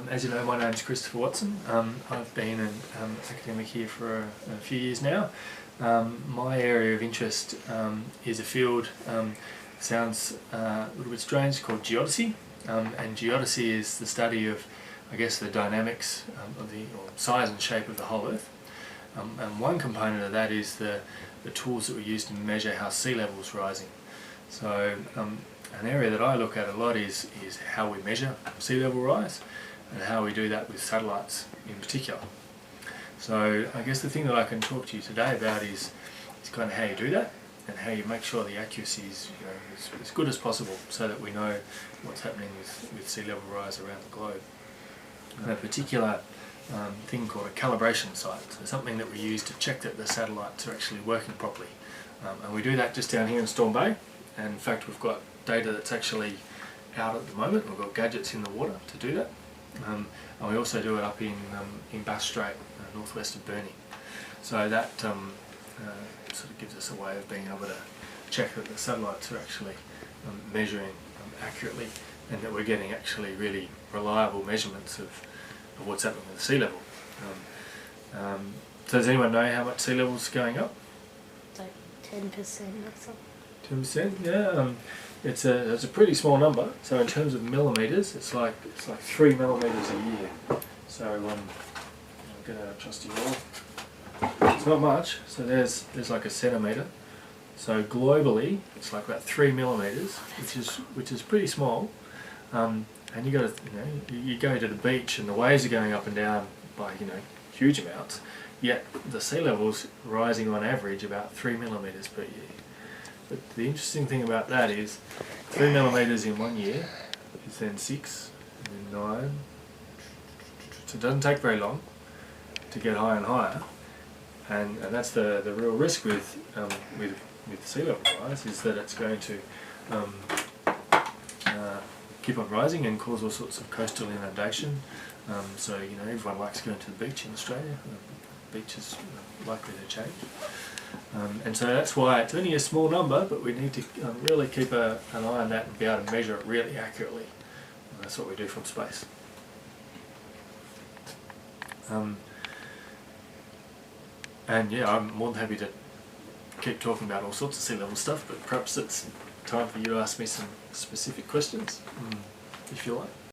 As you know, my name's Christopher Watson. I've been an academic here for a few years now. My area of interest is a field, sounds a little bit strange, called geodesy. And geodesy is the study of, I guess, the dynamics of the size and shape of the whole Earth. And one component of that is the tools that we use to measure how sea level is rising. So an area that I look at a lot is how we measure sea level rise and how we do that with satellites in particular. So I guess the thing that I can talk to you today about is kind of how you do that and how you make sure the accuracy is as good as possible so that we know what's happening with sea level rise around the globe. And a particular thing called a calibration site, so something that we use to check that the satellites are actually working properly. And we do that just down here in Storm Bay, and in fact we've got data that's actually out at the moment. We've got gadgets in the water to do that, and we also do it up in Bass Strait, northwest of Burnie. So that sort of gives us a way of being able to check that the satellites are actually measuring accurately and that we're getting actually really reliable measurements of what's happening with the sea level. So does anyone know how much sea level is going up? It's like 10% or something. 10%, yeah. It's a pretty small number. So in terms of millimeters, it's like 3 millimeters a year. So I'm gonna trust you all. It's not much. So there's like a centimeter. So globally, it's like about 3 millimeters, which is pretty small. And you got to, you go to the beach and the waves are going up and down by huge amounts. Yet the sea level's rising on average about 3 millimeters per year. But the interesting thing about that is 3 millimeters in 1 year is then 6, and then 9. So it doesn't take very long to get higher and higher. And that's the real risk with sea level rise, is that it's going to keep on rising and cause all sorts of coastal inundation. So everyone likes going to the beach in Australia. The beach is likely to change. And so that's why it's only a small number, but we need to really keep an eye on that and be able to measure it really accurately. And that's what we do from space. And yeah, I'm more than happy to keep talking about all sorts of sea level stuff, but perhaps it's time for you to ask me some specific questions, if you like.